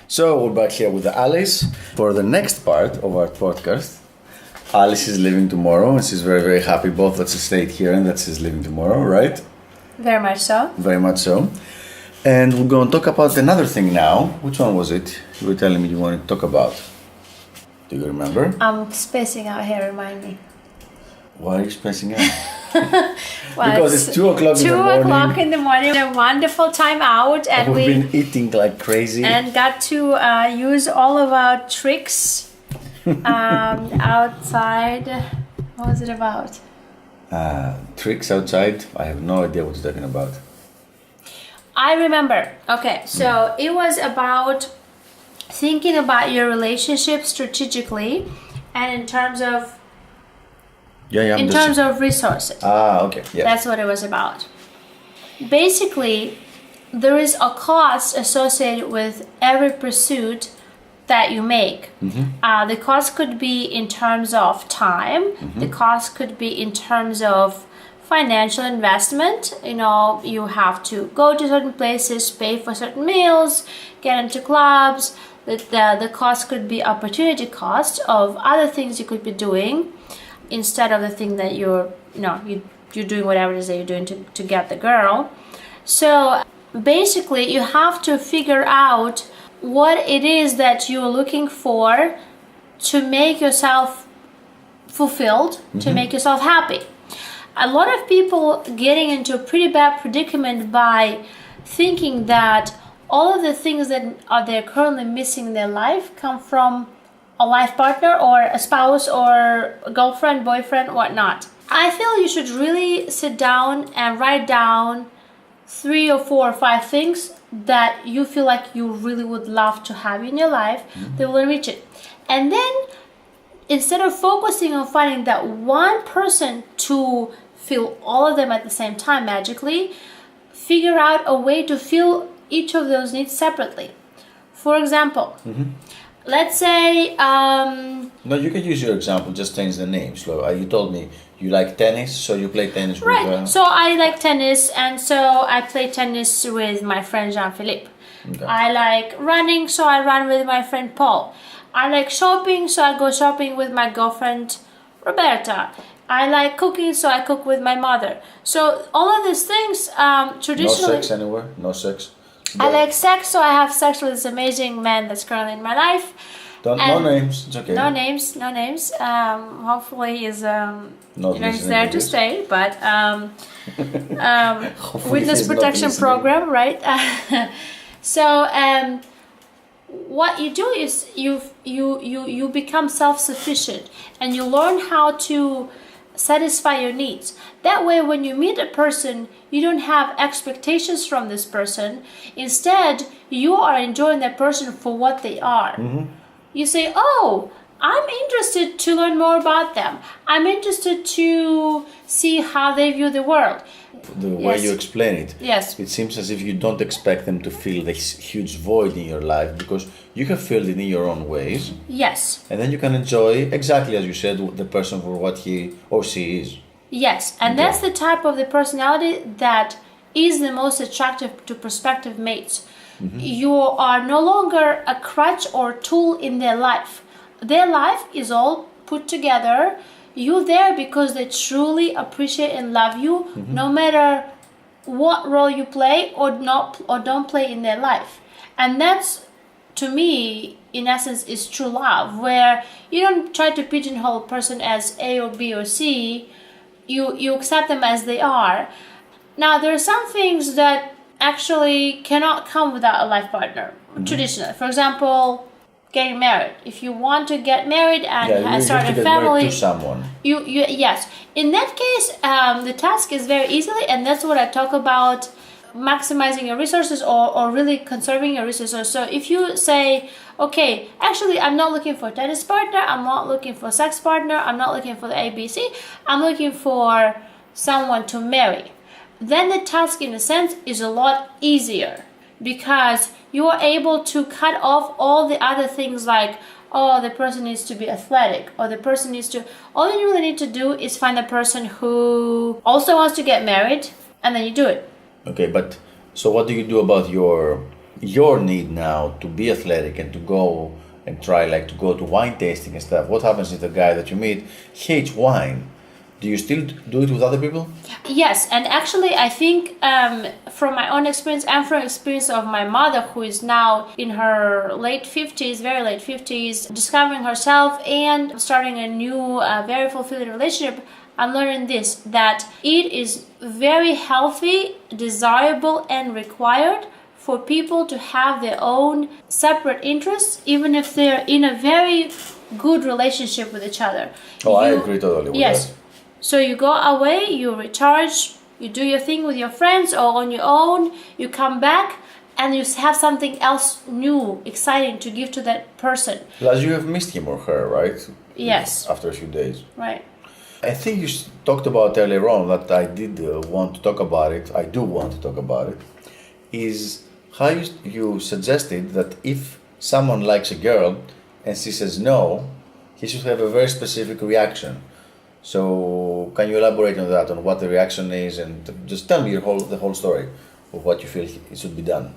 So we're back here with Alice for the next part of our podcast. Alice is leaving tomorrow and she's very, very happy both that she stayed here and that she's leaving tomorrow, right? Very much so. Very much so. And we're going to talk about another thing now. Which one was it you were telling me you wanted to talk about? Do you remember? I'm spacing out here, remind me. Why are you spacing out? Well, because it's 2 o'clock in the morning. 2 o'clock in the morning. A wonderful time out, and we've been eating like crazy. And got to use all of our tricks outside. What was it about? Tricks outside? I have no idea what you're talking about. I remember. Okay, so it was about thinking about your relationship strategically and in terms of of resources. Okay. Yeah. That's what it was about. Basically, there is a cost associated with every pursuit that you make. Mm-hmm. The cost could be in terms of time. Mm-hmm. The cost could be in terms of financial investment. You know, you have to go to certain places, pay for certain meals, get into clubs. The cost could be opportunity cost of other things you could be doing instead of the thing that you're doing whatever it is that you're doing to get the girl. So basically you have to figure out what it is that you're looking for to make yourself fulfilled, to make yourself happy. A lot of people getting into a pretty bad predicament by thinking that all of the things that they're currently missing in their life come from a life partner or a spouse or a girlfriend, boyfriend, whatnot. I feel you should really sit down and write down 3 or 4 or 5 things that you feel like you really would love to have in your life that will enrich it. And then instead of focusing on finding that one person to fill all of them at the same time magically, figure out a way to fill each of those needs separately. For example, let's say... No, you can use your example, just change the name. So you told me you like tennis, so you play tennis right. with... So I like tennis, and so I play tennis with my friend Jean-Philippe. Okay. I like running, so I run with my friend Paul. I like shopping, so I go shopping with my girlfriend Roberta. I like cooking, so I cook with my mother. So all of these things, traditionally... No sex anywhere? No sex? I like sex, so I have sex with this amazing man that's currently in my life. No names, it's okay. No names. Hopefully he's he's there to this. stay, but witness protection program, right? So what you do is you become self-sufficient and you learn how to satisfy your needs. That way, when you meet a person, you don't have expectations from this person. Instead, you are enjoying that person for what they are. You say, oh, I'm interested to learn more about them. I'm interested to see how they view the world. The way you explain it, yes, it seems as if you don't expect them to fill this huge void in your life because you have filled it in your own ways. Yes. And then you can enjoy, exactly as you said, the person for what he or she is. Yes, and that's the type of the personality that is the most attractive to prospective mates. You are no longer a crutch or tool in their life. Their life is all put together. You're there because they truly appreciate and love you, no matter what role you play or don't play in their life. And that's, to me, in essence, is true love, where you don't try to pigeonhole a person as A or B or C. You accept them as they are. Now, there are some things that actually cannot come without a life partner, traditionally. For example, getting married. If you want to get married and start a family, to someone. Yes. In that case, the task is very easily, and that's what I talk about, maximizing your resources or really conserving your resources. So if you say, okay, actually, I'm not looking for a tennis partner, I'm not looking for a sex partner, I'm not looking for the ABC, I'm looking for someone to marry, then the task, in a sense, is a lot easier because you are able to cut off all the other things like, oh, the person needs to be athletic, or the person needs to... All you really need to do is find a person who also wants to get married, and then you do it. Okay, but so what do you do about your your need now to be athletic and to go and try like to go to wine tasting and stuff, what happens if the guy that you meet hates wine? Do you still do it with other people? Yes, and actually I think from my own experience and from experience of my mother, who is now in her late 50s, very late 50s, discovering herself and starting a new, very fulfilling relationship, I'm learning this, that it is very healthy, desirable, and required for people to have their own separate interests, even if they're in a very good relationship with each other. I agree totally with that. So you go away, you recharge, you do your thing with your friends or on your own, you come back and you have something else new, exciting to give to that person. Plus you have missed him or her, right? Yes. After a few days. Right. I think you talked about earlier on that I did want to talk about it, I do want to talk about it, is how you suggested that if someone likes a girl and she says no, he should have a very specific reaction. So can you elaborate on that, on what the reaction is, and just tell me the whole story of what you feel it should be done?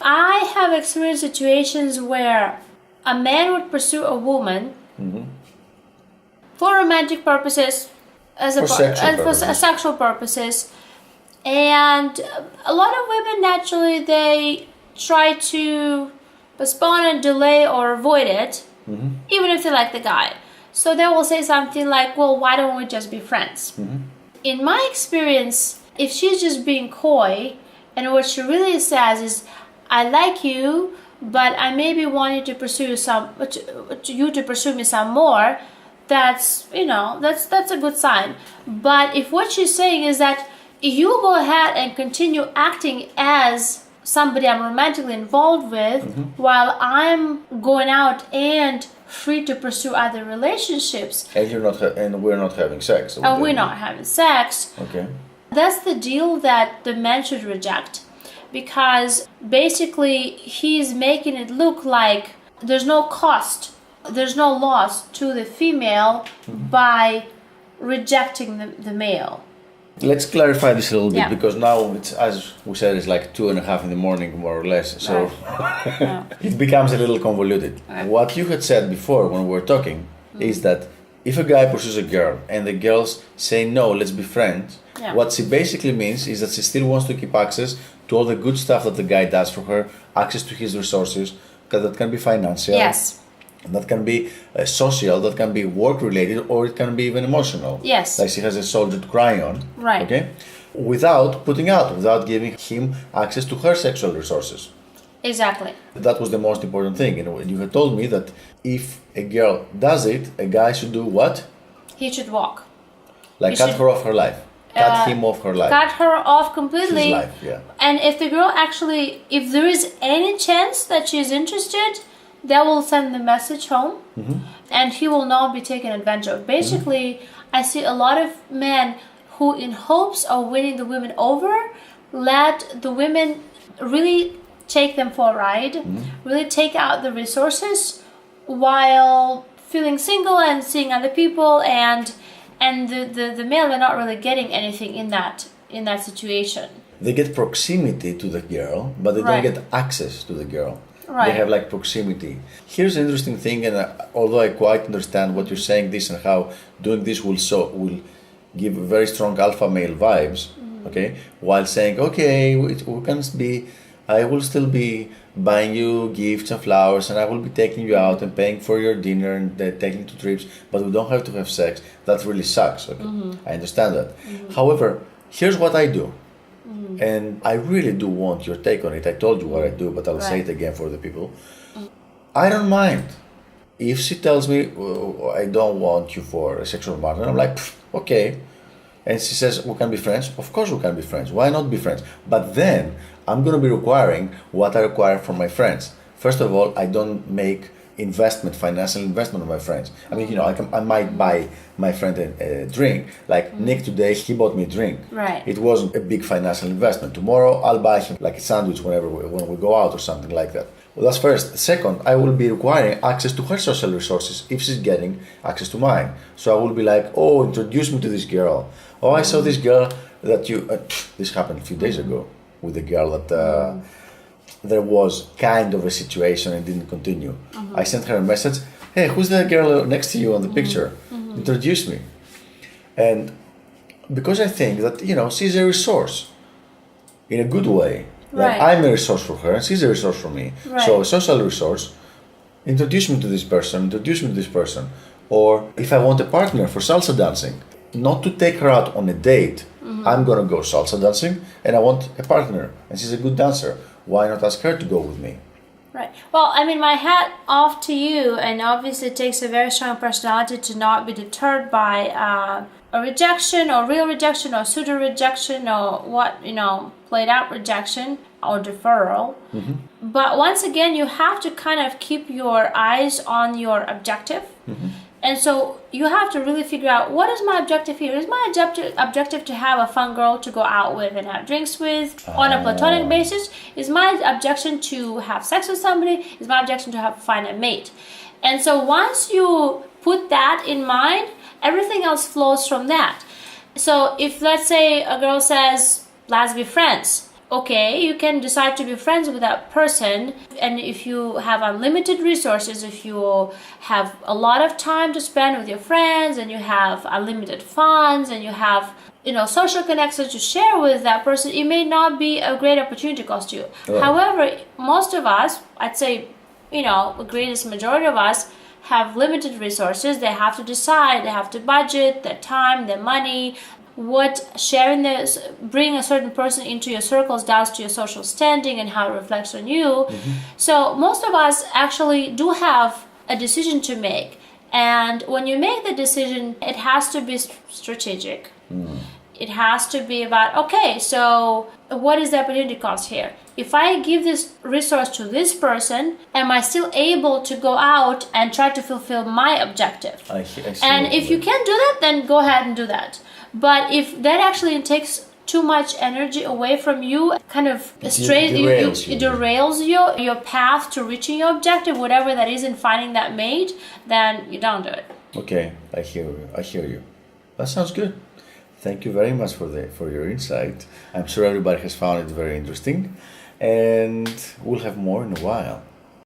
I have experienced situations where a man would pursue a woman for romantic purposes, for sexual purposes, and a lot of women naturally they try to postpone and delay or avoid it, even if they like the guy. So they will say something like, well, why don't we just be friends? In my experience, if she's just being coy, and what she really says is, I like you, but I maybe want you to pursue me some more, that's a good sign. But if what she's saying is that you go ahead and continue acting as somebody I'm romantically involved with, while I'm going out and free to pursue other relationships, and we're not having sex. And we're not having sex. Okay. That's the deal that the man should reject, because basically he's making it look like there's no cost, there's no loss to the female by rejecting the male. Let's clarify this a little bit, because now it's, as we said, it's like 2:30 in the morning, more or less. So it becomes a little convoluted. What you had said before when we were talking is that if a guy pursues a girl and the girls say no, let's be friends, what she basically means is that she still wants to keep access to all the good stuff that the guy does for her, access to his resources, that can be financial. Yes. That can be social, that can be work related, or it can be even emotional. Yes. Like she has a soldier to cry on. Right. Okay? Without giving him access to her sexual resources. Exactly. That was the most important thing. And you had told me that if a girl does it, a guy should do what? He should walk. Like cut her off her life. Cut him off her life. Cut her off completely. His life, yeah. And if the girl actually, if there is any chance that she's interested, they will send the message home, and he will not be taken advantage of. Basically, I see a lot of men who, in hopes of winning the women over, let the women really take them for a ride, really take out the resources, while feeling single and seeing other people, and the male are not really getting anything in that situation. They get proximity to the girl, but they don't get access to the girl. Right. They have like proximity. Here's the interesting thing, and although I quite understand what you're saying this and how doing this will give very strong alpha male vibes, okay, while saying, okay, I will still be buying you gifts and flowers, and I will be taking you out and paying for your dinner and taking you to trips, but we don't have to have sex. That really sucks. Okay, I understand that. However, here's what I do. And I really do want your take on it. I told you what I do, but I'll say it again for the people. I don't mind. If she tells me, I don't want you for a sexual partner, I'm like, okay. And she says, we can be friends. Of course we can be friends. Why not be friends? But then I'm going to be requiring what I require from my friends. First of all, I don't make financial investment on my friends. I mean, I might buy my friend a drink. Like Nick today, he bought me a drink. Right. It wasn't a big financial investment. Tomorrow, I'll buy him like a sandwich when we go out or something like that. Well, that's first. Second, I will be requiring access to her social resources if she's getting access to mine. So I will be like, oh, introduce me to this girl. Oh, I saw this girl that you... this happened a few days ago with a girl that... there was kind of a situation and didn't continue. I sent her a message, hey, who's that girl next to you on the picture? Introduce me. And because I think that, she's a resource in a good way. Like Right. I'm a resource for her and she's a resource for me. Right. So a social resource, introduce me to this person. Or if I want a partner for salsa dancing, not to take her out on a date, I'm gonna go salsa dancing and I want a partner and she's a good dancer. Why not ask her to go with me? Right. Well, I mean, my hat off to you, and obviously it takes a very strong personality to not be deterred by a rejection or real rejection or pseudo rejection or played out rejection or deferral. But once again, you have to kind of keep your eyes on your objective. And so you have to really figure out, what is my objective here? Is my objective to have a fun girl to go out with and have drinks with on a platonic basis? Is my objection to have sex with somebody? Is my objection to find a mate? And so once you put that in mind, everything else flows from that. So if, let's say, a girl says, let's be friends. Okay, you can decide to be friends with that person, and if you have unlimited resources, if you have a lot of time to spend with your friends, and you have unlimited funds, and you have social connections to share with that person, it may not be a great opportunity cost you. Right. However, most of us, I'd say, the greatest majority of us have limited resources. They have to decide, they have to budget their time, their money, what sharing bring a certain person into your circles does to your social standing and how it reflects on you. So most of us actually do have a decision to make, and when you make the decision, it has to be strategic. It has to be about, okay, so what is the opportunity cost here? If I give this resource to this person, am I still able to go out and try to fulfill my objective? I see And what if you you can't do that, then go ahead and do that. But if that actually takes too much energy away from you, kind of derails your path to reaching your objective, whatever that is, in finding that mate, then you don't do it. Okay, I hear you. That sounds good. Thank you very much for your insight. I'm sure everybody has found it very interesting, and we'll have more in a while.